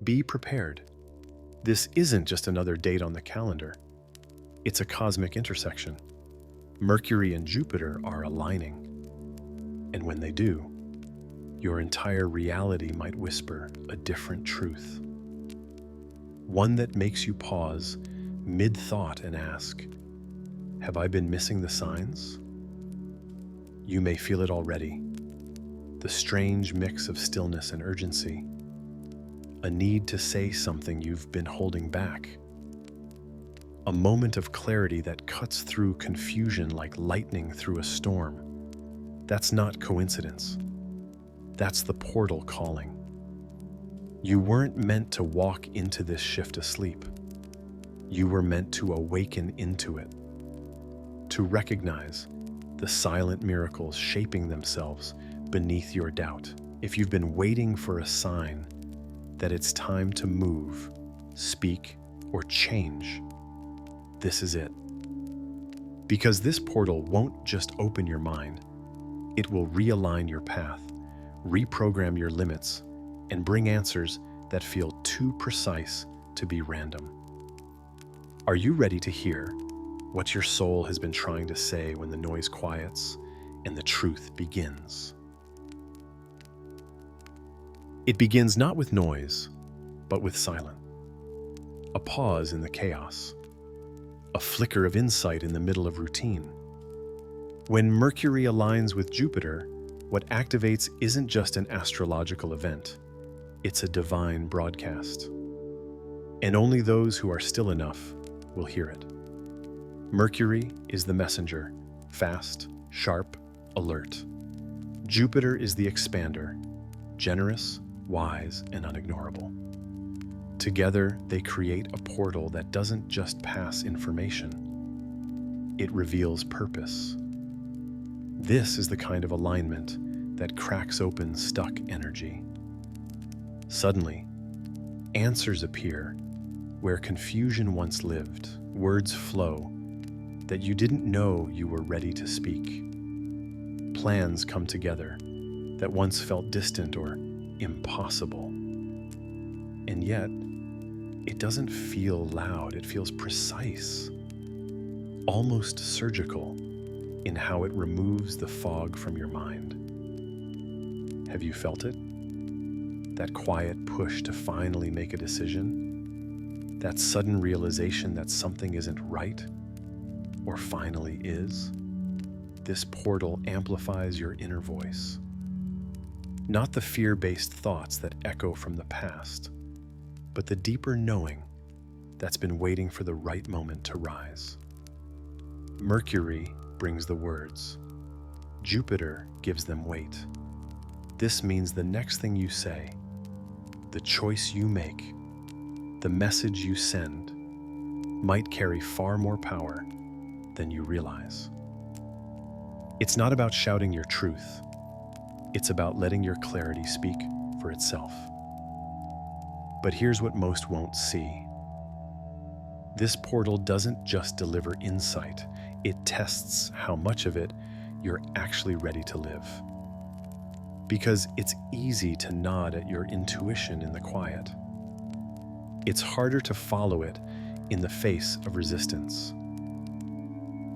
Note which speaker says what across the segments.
Speaker 1: Be prepared. This isn't just another date on the calendar. It's a cosmic intersection. Mercury and Jupiter are aligning. And when they do, your entire reality might whisper a different truth. One that makes you pause mid-thought and ask, have I been missing the signs? You may feel it already. The strange mix of stillness and urgency. A need to say something you've been holding back. A moment of clarity that cuts through confusion like lightning through a storm. That's not coincidence. That's the portal calling. You weren't meant to walk into this shift asleep. You were meant to awaken into it, to recognize the silent miracles shaping themselves beneath your doubt. If you've been waiting for a sign that it's time to move, speak, or change, this is it. Because this portal won't just open your mind, it will realign your path, reprogram your limits, and bring answers that feel too precise to be random. Are you ready to hear what your soul has been trying to say when the noise quiets and the truth begins? It begins not with noise, but with silence. A pause in the chaos. A flicker of insight in the middle of routine. When Mercury aligns with Jupiter, what activates isn't just an astrological event, it's a divine broadcast. And only those who are still enough will hear it. Mercury is the messenger, fast, sharp, alert. Jupiter is the expander, generous, wise, and unignorable. Together, they create a portal that doesn't just pass information. It reveals purpose. This is the kind of alignment that cracks open stuck energy. Suddenly, answers appear where confusion once lived. Words flow that you didn't know you were ready to speak. Plans come together that once felt distant or impossible. And yet, it doesn't feel loud, it feels precise, almost surgical in how it removes the fog from your mind. Have you felt it? That quiet push to finally make a decision? That sudden realization that something isn't right, or finally is? This portal amplifies your inner voice. Not the fear-based thoughts that echo from the past, but the deeper knowing that's been waiting for the right moment to rise. Mercury brings the words. Jupiter gives them weight. This means the next thing you say, the choice you make, the message you send, might carry far more power than you realize. It's not about shouting your truth. It's about letting your clarity speak for itself. But here's what most won't see. This portal doesn't just deliver insight, it tests how much of it you're actually ready to live. Because it's easy to nod at your intuition in the quiet. It's harder to follow it in the face of resistance.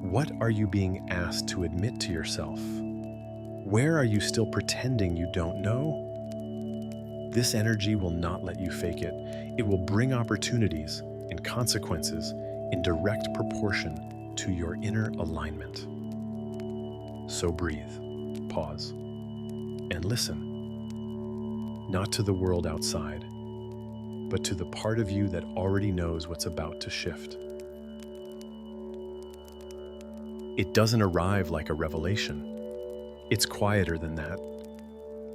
Speaker 1: What are you being asked to admit to yourself? Where are you still pretending you don't know? This energy will not let you fake it. It will bring opportunities and consequences in direct proportion to your inner alignment. So breathe, pause, and listen. Not to the world outside, but to the part of you that already knows what's about to shift. It doesn't arrive like a revelation. It's quieter than that.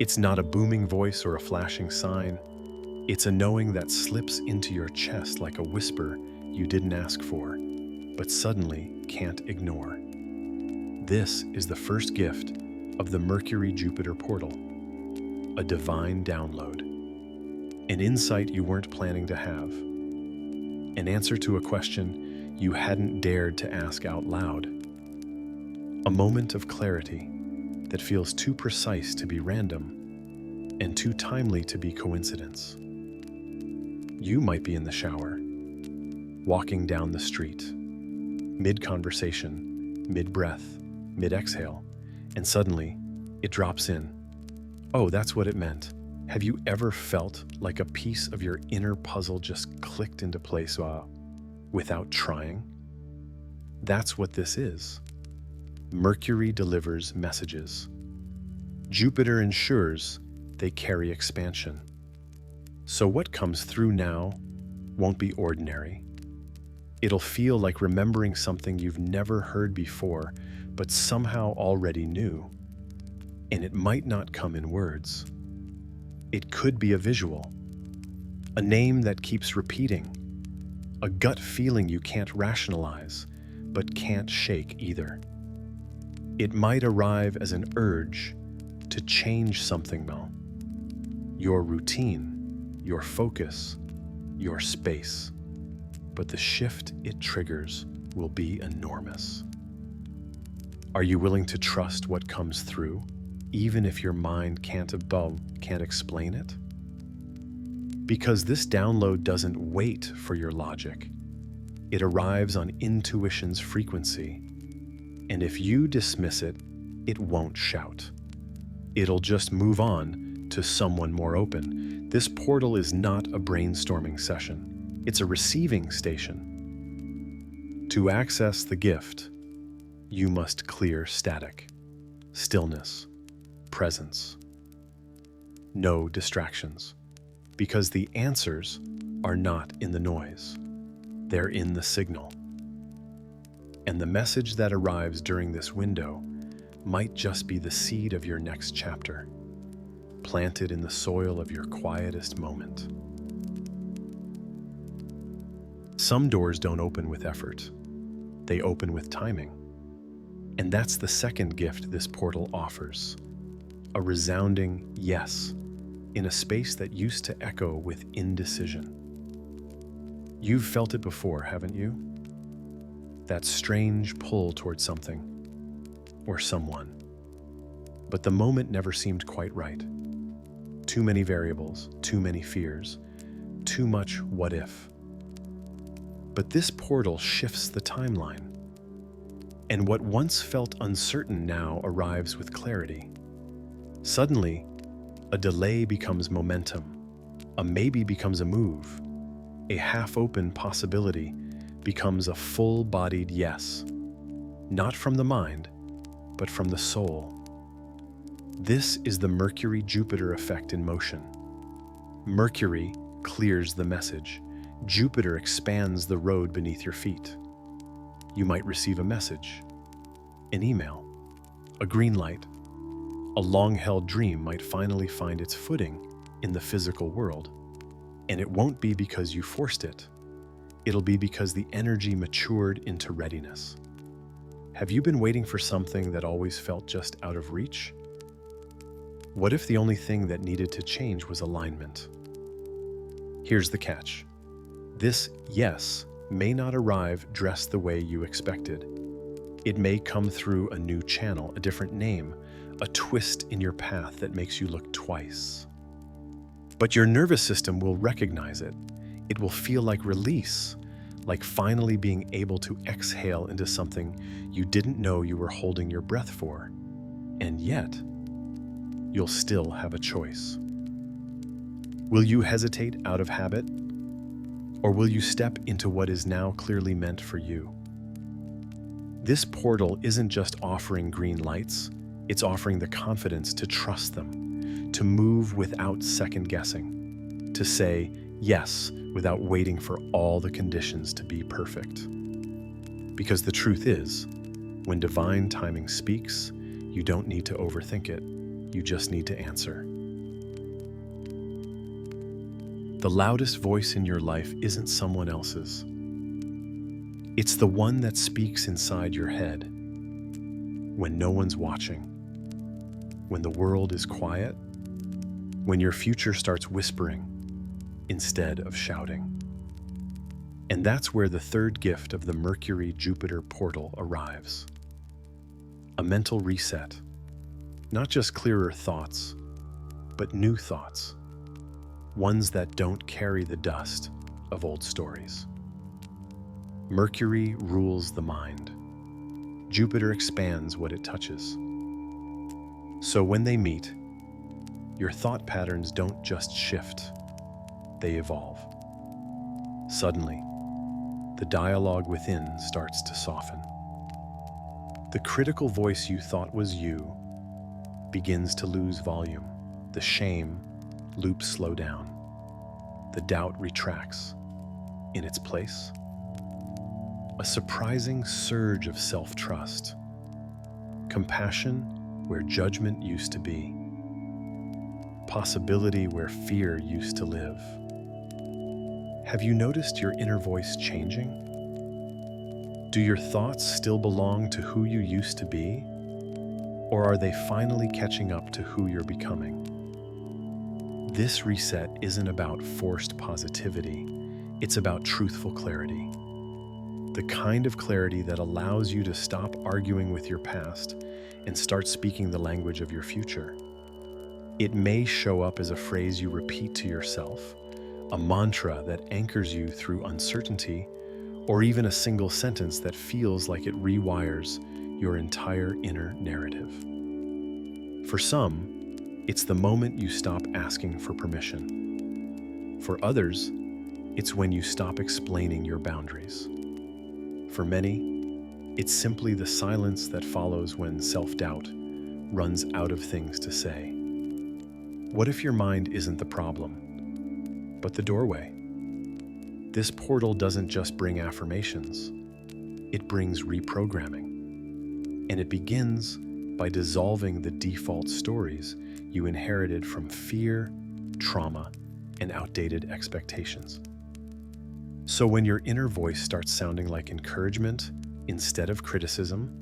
Speaker 1: It's not a booming voice or a flashing sign. It's a knowing that slips into your chest like a whisper you didn't ask for, but suddenly can't ignore. This is the first gift of the Mercury-Jupiter portal, a divine download, an insight you weren't planning to have, an answer to a question you hadn't dared to ask out loud, a moment of clarity that feels too precise to be random and too timely to be coincidence. You might be in the shower, walking down the street, mid-conversation, mid-breath, mid-exhale, and suddenly it drops in. Oh, that's what it meant. Have you ever felt like a piece of your inner puzzle just clicked into place without trying? That's what this is. Mercury delivers messages. Jupiter ensures they carry expansion. So what comes through now won't be ordinary. It'll feel like remembering something you've never heard before, but somehow already knew. And it might not come in words. It could be a visual, a name that keeps repeating, a gut feeling you can't rationalize, but can't shake either. It might arrive as an urge to change something, Mel. Your routine, your focus, your space. But the shift it triggers will be enormous. Are you willing to trust what comes through, even if your mind can't explain it? Because this download doesn't wait for your logic. It arrives on intuition's frequency. And if you dismiss it, it won't shout. It'll just move on to someone more open. This portal is not a brainstorming session. It's a receiving station. To access the gift, you must clear static, stillness, presence. No distractions, because the answers are not in the noise. They're in the signal. And the message that arrives during this window might just be the seed of your next chapter, planted in the soil of your quietest moment. Some doors don't open with effort. They open with timing. And that's the second gift this portal offers. A resounding yes in a space that used to echo with indecision. You've felt it before, haven't you? That strange pull towards something or someone. But the moment never seemed quite right. Too many variables, too many fears, too much what if. But this portal shifts the timeline. And what once felt uncertain now arrives with clarity. Suddenly, a delay becomes momentum. A maybe becomes a move. A half-open possibility becomes a full-bodied yes. Not from the mind, but from the soul. This is the Mercury-Jupiter effect in motion. Mercury clears the message. Jupiter expands the road beneath your feet. You might receive a message, an email, a green light. A long-held dream might finally find its footing in the physical world. And it won't be because you forced it. It'll be because the energy matured into readiness. Have you been waiting for something that always felt just out of reach? What if the only thing that needed to change was alignment? Here's the catch. This yes may not arrive dressed the way you expected. It may come through a new channel, a different name, a twist in your path that makes you look twice. But your nervous system will recognize it. It will feel like release, like finally being able to exhale into something you didn't know you were holding your breath for. And yet, you'll still have a choice. Will you hesitate out of habit? Or will you step into what is now clearly meant for you? This portal isn't just offering green lights, it's offering the confidence to trust them, to move without second guessing, to say yes without waiting for all the conditions to be perfect. Because the truth is, when divine timing speaks, you don't need to overthink it, you just need to answer. The loudest voice in your life isn't someone else's. It's the one that speaks inside your head, when no one's watching, when the world is quiet, when your future starts whispering instead of shouting. And that's where the third gift of the Mercury-Jupiter portal arrives. A mental reset. Not just clearer thoughts, but new thoughts. ones that don't carry the dust of old stories. Mercury rules the mind. Jupiter expands what it touches. So when they meet, your thought patterns don't just shift, they evolve. Suddenly, the dialogue within starts to soften. The critical voice you thought was you begins to lose volume. The shame loops slow down. The doubt retracts. In its place, a surprising surge of self-trust. Compassion where judgment used to be. Possibility where fear used to live. Have you noticed your inner voice changing? Do your thoughts still belong to who you used to be? Or are they finally catching up to who you're becoming? This reset isn't about forced positivity, it's about truthful clarity. The kind of clarity that allows you to stop arguing with your past and start speaking the language of your future. It may show up as a phrase you repeat to yourself, a mantra that anchors you through uncertainty, or even a single sentence that feels like it rewires your entire inner narrative. For some, it's the moment you stop asking for permission. For others, it's when you stop explaining your boundaries. For many, it's simply the silence that follows when self-doubt runs out of things to say. What if your mind isn't the problem, but the doorway? This portal doesn't just bring affirmations, it brings reprogramming. And it begins by dissolving the default stories you inherited from fear, trauma, and outdated expectations. So when your inner voice starts sounding like encouragement instead of criticism,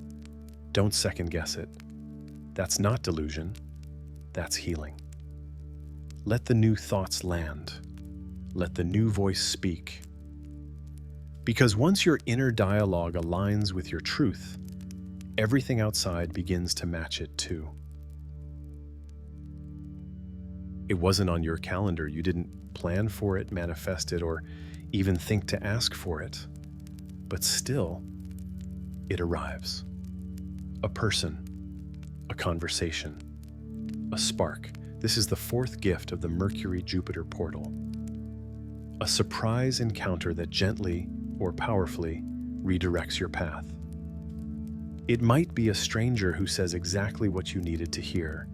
Speaker 1: don't second guess it. That's not delusion, that's healing. Let the new thoughts land. Let the new voice speak. Because once your inner dialogue aligns with your truth, everything outside begins to match it too. It wasn't on your calendar. You didn't plan for it, manifest it, or even think to ask for it. But still, it arrives. A person, a conversation, a spark. This is the fourth gift of the Mercury-Jupiter portal. A surprise encounter that gently or powerfully redirects your path. It might be a stranger who says exactly what you needed to hear.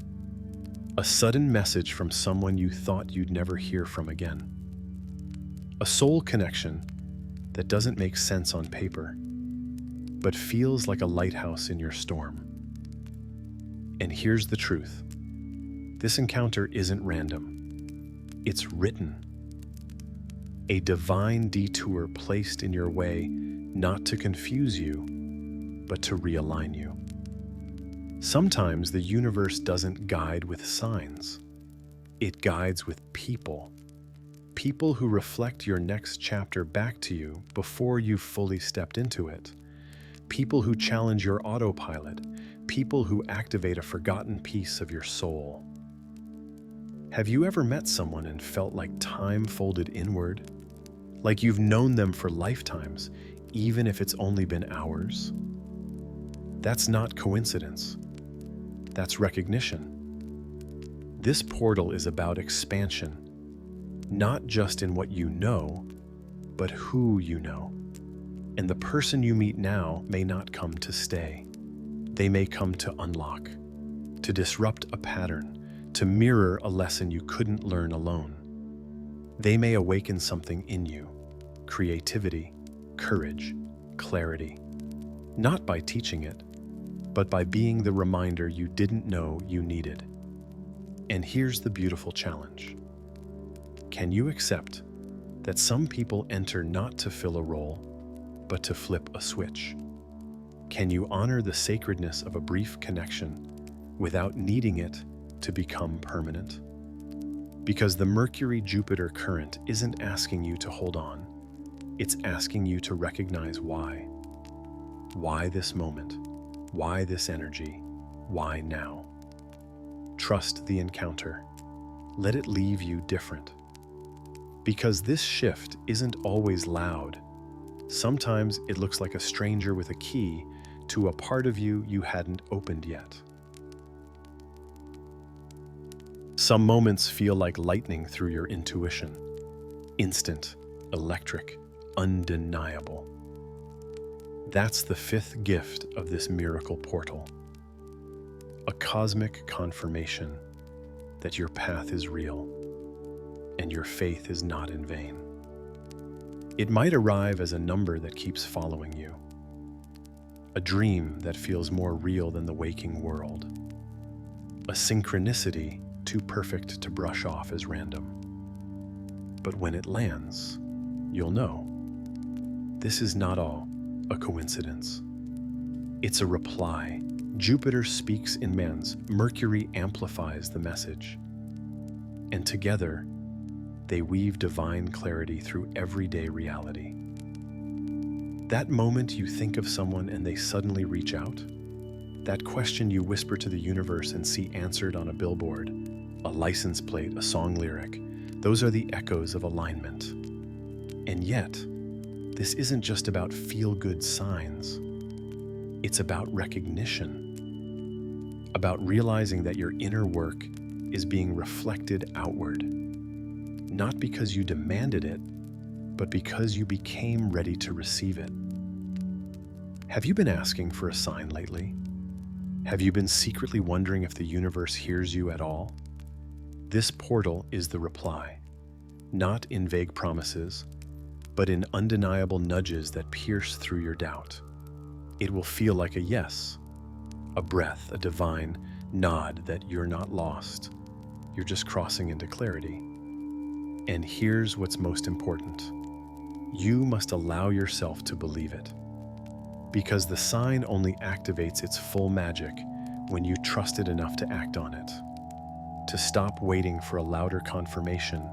Speaker 1: A sudden message from someone you thought you'd never hear from again. A soul connection that doesn't make sense on paper, but feels like a lighthouse in your storm. And here's the truth. This encounter isn't random. It's written. A divine detour placed in your way, not to confuse you, but to realign you. Sometimes the universe doesn't guide with signs. It guides with people. People who reflect your next chapter back to you before you've fully stepped into it. People who challenge your autopilot. People who activate a forgotten piece of your soul. Have you ever met someone and felt like time folded inward? Like you've known them for lifetimes, even if it's only been hours? That's not coincidence. That's recognition. This portal is about expansion, not just in what you know, but who you know. And the person you meet now may not come to stay. They may come to unlock, to disrupt a pattern, to mirror a lesson you couldn't learn alone. They may awaken something in you, creativity, courage, clarity, not by teaching it, but by being the reminder you didn't know you needed. And here's the beautiful challenge. Can you accept that some people enter not to fill a role, but to flip a switch? Can you honor the sacredness of a brief connection without needing it to become permanent? Because the Mercury-Jupiter current isn't asking you to hold on. It's asking you to recognize why. Why this moment? Why this energy? Why now? Trust the encounter. Let it leave you different. Because this shift isn't always loud. Sometimes it looks like a stranger with a key to a part of you you hadn't opened yet. Some moments feel like lightning through your intuition. Instant, electric, undeniable. That's the fifth gift of this miracle portal. A cosmic confirmation that your path is real and your faith is not in vain. It might arrive as a number that keeps following you, a dream that feels more real than the waking world, a synchronicity too perfect to brush off as random. But when it lands, you'll know this is not all a coincidence. It's a reply. Jupiter speaks in man's, Mercury amplifies the message. And together, they weave divine clarity through everyday reality. That moment you think of someone and they suddenly reach out, that question you whisper to the universe and see answered on a billboard, a license plate, a song lyric, those are the echoes of alignment. And yet, this isn't just about feel-good signs. It's about recognition, about realizing that your inner work is being reflected outward, not because you demanded it, but because you became ready to receive it. Have you been asking for a sign lately? Have you been secretly wondering if the universe hears you at all? This portal is the reply, not in vague promises, but in undeniable nudges that pierce through your doubt. It will feel like a yes, a breath, a divine nod that you're not lost. You're just crossing into clarity. And here's what's most important. You must allow yourself to believe it. Because the sign only activates its full magic when you trust it enough to act on it, to stop waiting for a louder confirmation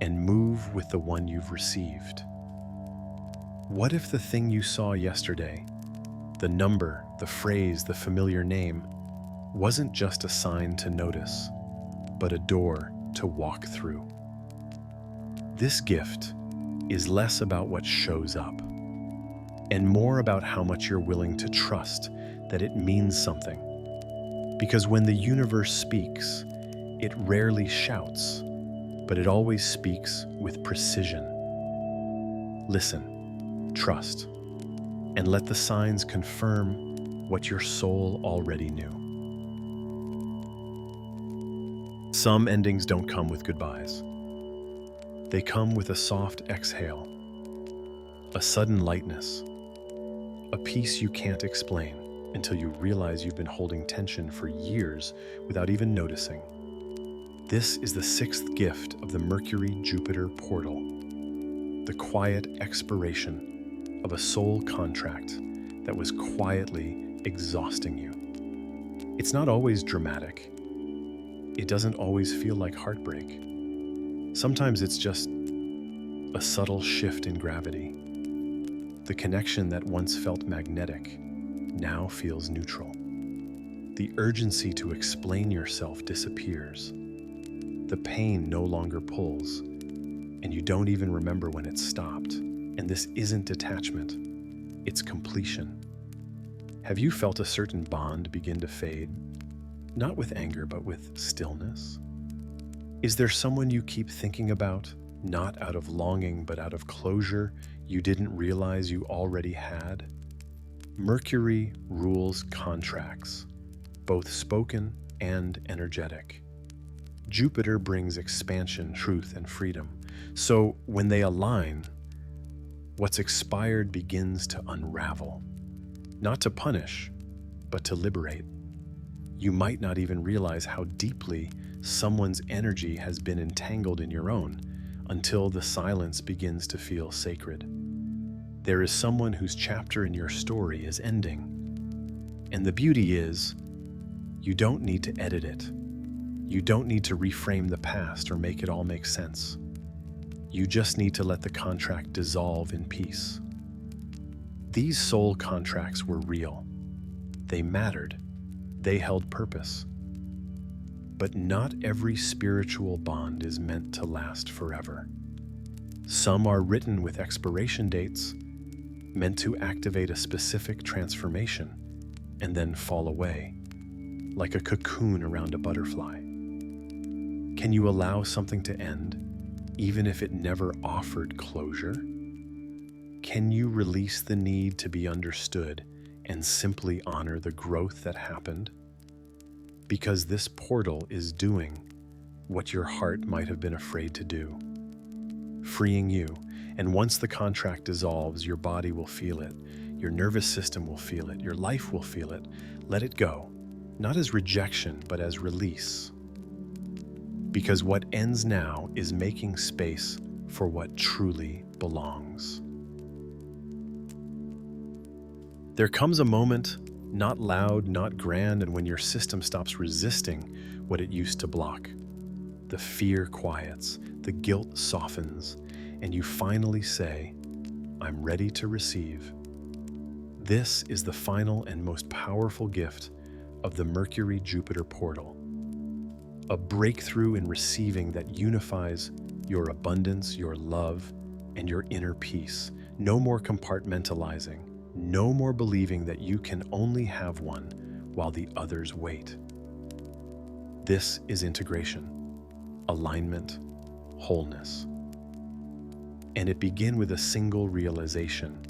Speaker 1: and move with the one you've received. What if the thing you saw yesterday, the number, the phrase, the familiar name, wasn't just a sign to notice, but a door to walk through? This gift is less about what shows up and more about how much you're willing to trust that it means something. Because when the universe speaks, it rarely shouts, but it always speaks with precision. Listen, trust, and let the signs confirm what your soul already knew. Some endings don't come with goodbyes. They come with a soft exhale, a sudden lightness, a peace you can't explain until you realize you've been holding tension for years without even noticing. This is the sixth gift of the Mercury-Jupiter portal, the quiet expiration of a soul contract that was quietly exhausting you. It's not always dramatic. It doesn't always feel like heartbreak. Sometimes it's just a subtle shift in gravity. The connection that once felt magnetic now feels neutral. The urgency to explain yourself disappears. The pain no longer pulls, and you don't even remember when it stopped. And this isn't detachment, it's completion. Have you felt a certain bond begin to fade? Not with anger, but with stillness? Is there someone you keep thinking about, not out of longing, but out of closure you didn't realize you already had? Mercury rules contracts, both spoken and energetic. Jupiter brings expansion, truth, and freedom. So when they align, what's expired begins to unravel. Not to punish, but to liberate. You might not even realize how deeply someone's energy has been entangled in your own until the silence begins to feel sacred. There is someone whose chapter in your story is ending. And the beauty is, you don't need to edit it. You don't need to reframe the past or make it all make sense. You just need to let the contract dissolve in peace. These soul contracts were real. They mattered. They held purpose. But not every spiritual bond is meant to last forever. Some are written with expiration dates, meant to activate a specific transformation and then fall away, like a cocoon around a butterfly. Can you allow something to end, even if it never offered closure? Can you release the need to be understood and simply honor the growth that happened? Because this portal is doing what your heart might have been afraid to do, freeing you. And once the contract dissolves, your body will feel it, your nervous system will feel it, your life will feel it. Let it go, not as rejection, but as release. Because what ends now is making space for what truly belongs. There comes a moment, not loud, not grand, and when your system stops resisting what it used to block. The fear quiets, the guilt softens, and you finally say, I'm ready to receive. This is the final and most powerful gift of the Mercury-Jupiter portal. A breakthrough in receiving that unifies your abundance, your love, and your inner peace. No more compartmentalizing. No more believing that you can only have one while the others wait. This is integration, alignment, wholeness. And it begins with a single realization.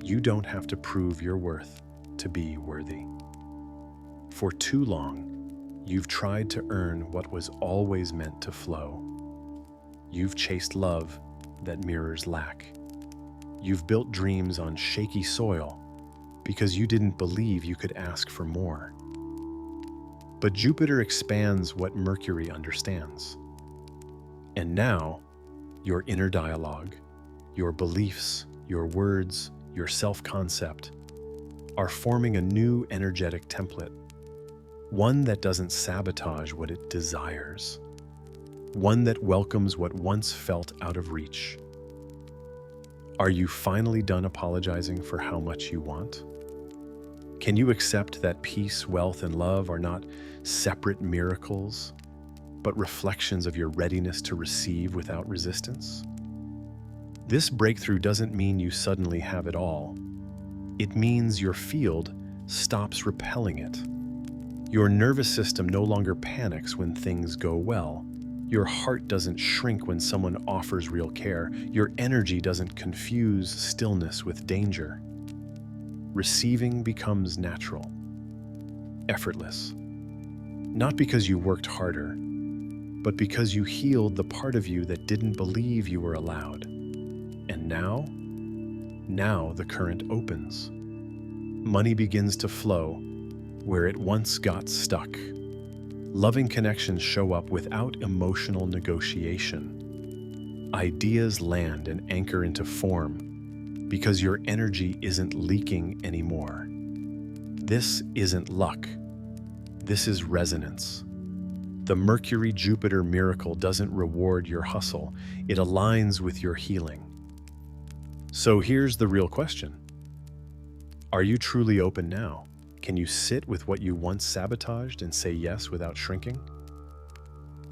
Speaker 1: You don't have to prove your worth to be worthy. For too long, you've tried to earn what was always meant to flow. You've chased love that mirrors lack. You've built dreams on shaky soil because you didn't believe you could ask for more. But Jupiter expands what Mercury understands. And now, your inner dialogue, your beliefs, your words, your self-concept are forming a new energetic template. One that doesn't sabotage what it desires. One that welcomes what once felt out of reach. Are you finally done apologizing for how much you want? Can you accept that peace, wealth, and love are not separate miracles, but reflections of your readiness to receive without resistance? This breakthrough doesn't mean you suddenly have it all. It means your field stops repelling it. Your nervous system no longer panics when things go well. Your heart doesn't shrink when someone offers real care. Your energy doesn't confuse stillness with danger. Receiving becomes natural, effortless. Not because you worked harder, but because you healed the part of you that didn't believe you were allowed. And now the current opens. Money begins to flow where it once got stuck. Loving connections show up without emotional negotiation. Ideas land and anchor into form because your energy isn't leaking anymore. This isn't luck. This is resonance. The Mercury-Jupiter miracle doesn't reward your hustle. It aligns with your healing. So here's the real question. Are you truly open now? Can you sit with what you once sabotaged and say yes without shrinking?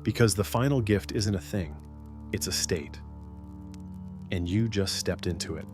Speaker 1: Because the final gift isn't a thing, it's a state. And you just stepped into it.